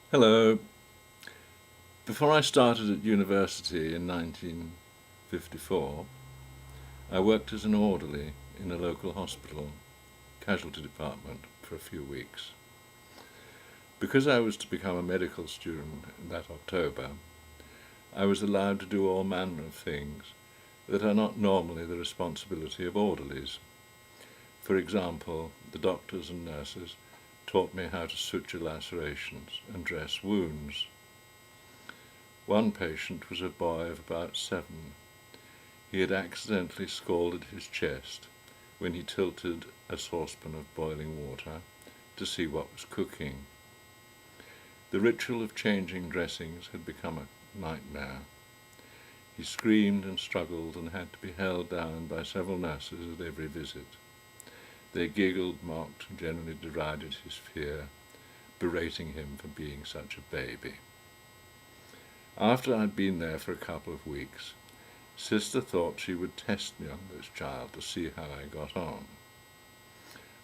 Hello. Before I started at university in 1954, I worked as an orderly in a local hospital casualty department for a few weeks. Because I was to become a medical student that October, I was allowed to do all manner of things that are not normally the responsibility of orderlies. For example, the doctors and nurses taught me how to suture lacerations and dress wounds. One patient was a boy of about 7. He had accidentally scalded his chest when he tilted a saucepan of boiling water to see what was cooking. The ritual of changing dressings had become a nightmare. He screamed and struggled and had to be held down by several nurses at every visit. They giggled, mocked, and generally derided his fear, berating him for being such a baby. After I'd been there for a couple of weeks, Sister thought she would test me on this child to see how I got on.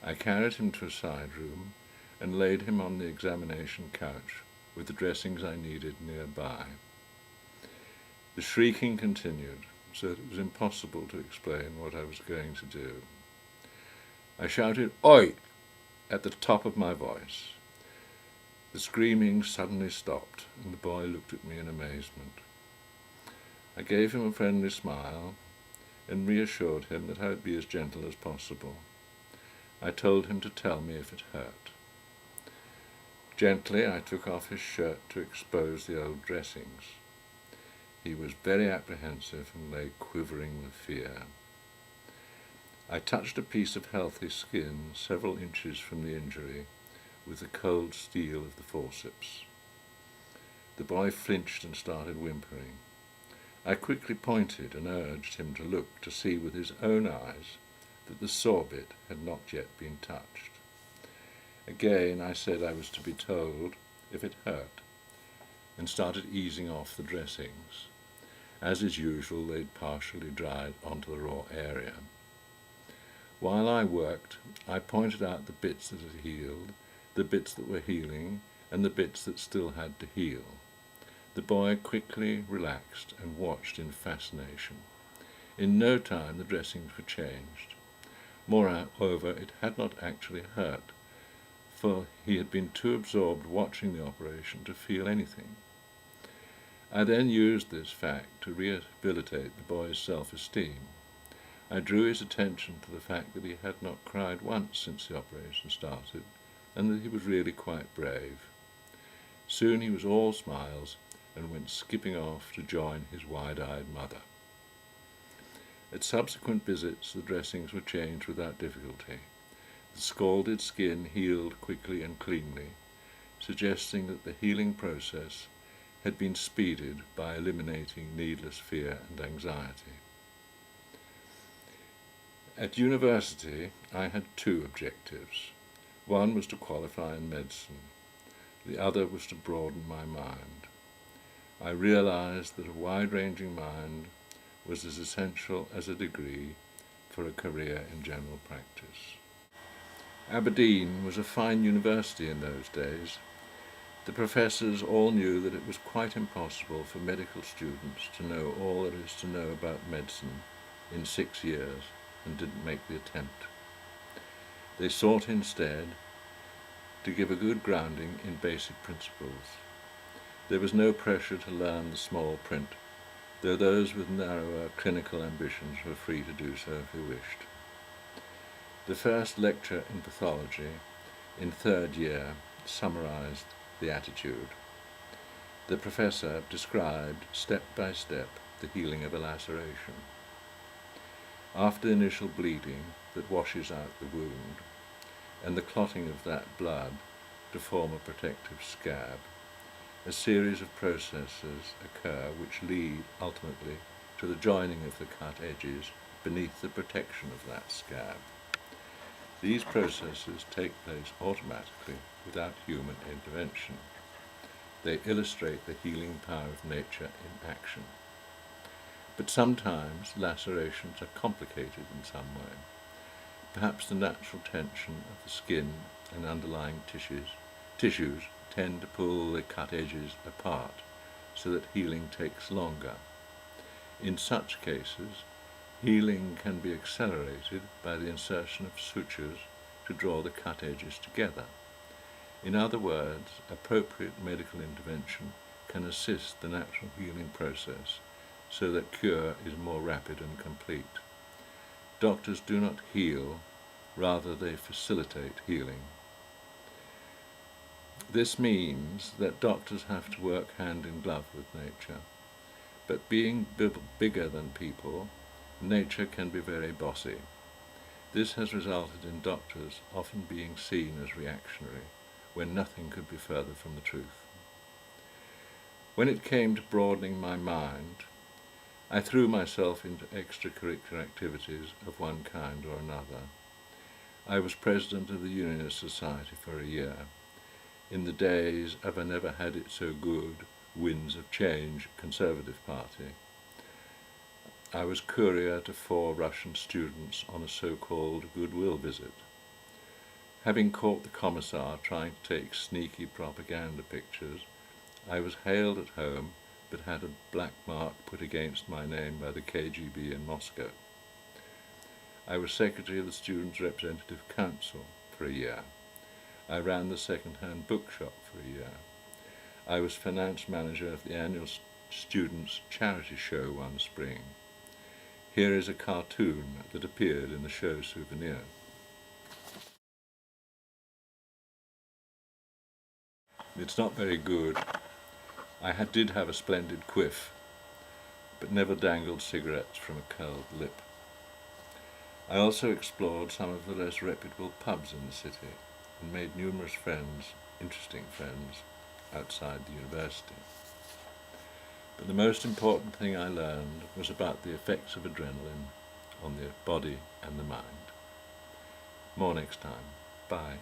I carried him to a side room and laid him on the examination couch with the dressings I needed nearby. The shrieking continued, so that it was impossible to explain what I was going to do. I shouted, "Oi!" at the top of my voice. The screaming suddenly stopped, and the boy looked at me in amazement. I gave him a friendly smile and reassured him that I would be as gentle as possible. I told him to tell me if it hurt. Gently, I took off his shirt to expose the old dressings. He was very apprehensive and lay quivering with fear. I touched a piece of healthy skin several inches from the injury with the cold steel of the forceps. The boy flinched and started whimpering. I quickly pointed and urged him to look to see with his own eyes that the sore bit had not yet been touched. Again I said I was to be told if it hurt, and started easing off the dressings. As is usual, they'd partially dried onto the raw area. While I worked, I pointed out the bits that had healed, the bits that were healing, and the bits that still had to heal. The boy quickly relaxed and watched in fascination. In no time the dressings were changed. Moreover, it had not actually hurt, for he had been too absorbed watching the operation to feel anything. I then used this fact to rehabilitate the boy's self-esteem. I drew his attention to the fact that he had not cried once since the operation started, and that he was really quite brave. Soon he was all smiles and went skipping off to join his wide-eyed mother. At subsequent visits, the dressings were changed without difficulty. The scalded skin healed quickly and cleanly, suggesting that the healing process had been speeded by eliminating needless fear and anxiety. At university, I had 2 objectives. One was to qualify in medicine. The other was to broaden my mind. I realized that a wide-ranging mind was as essential as a degree for a career in general practice. Aberdeen was a fine university in those days. The professors all knew that it was quite impossible for medical students to know all there is to know about medicine in 6 years, and didn't make the attempt. They sought instead to give a good grounding in basic principles. There was no pressure to learn the small print, though those with narrower clinical ambitions were free to do so if they wished. The first lecture in pathology in 3rd year summarized the attitude. The professor described step by step the healing of a laceration. After the initial bleeding that washes out the wound, and the clotting of that blood to form a protective scab, a series of processes occur which lead ultimately to the joining of the cut edges beneath the protection of that scab. These processes take place automatically without human intervention. They illustrate the healing power of nature in action. But sometimes lacerations are complicated in some way. Perhaps the natural tension of the skin and underlying tissues tend to pull the cut edges apart so that healing takes longer. In such cases, healing can be accelerated by the insertion of sutures to draw the cut edges together. In other words, appropriate medical intervention can assist the natural healing process so that cure is more rapid and complete. Doctors do not heal, rather they facilitate healing. This means that doctors have to work hand in glove with nature. But being bigger than people, nature can be very bossy. This has resulted in doctors often being seen as reactionary, when nothing could be further from the truth. When it came to broadening my mind, I threw myself into extracurricular activities of one kind or another. I was president of the Unionist Society for a year, in the days of a never had it so good, winds of change Conservative Party. I was courier to 4 Russian students on a so-called goodwill visit. Having caught the commissar trying to take sneaky propaganda pictures, I was hailed at home but had a black mark put against my name by the KGB in Moscow. I was secretary of the Students' Representative Council for a year. I ran the second-hand bookshop for a year. I was finance manager of the annual Students' Charity Show one spring. Here is a cartoon that appeared in the show souvenir. It's not very good. I did have a splendid quiff, but never dangled cigarettes from a curled lip. I also explored some of the less reputable pubs in the city and made numerous friends, interesting friends, outside the university. But the most important thing I learned was about the effects of adrenaline on the body and the mind. More next time. Bye.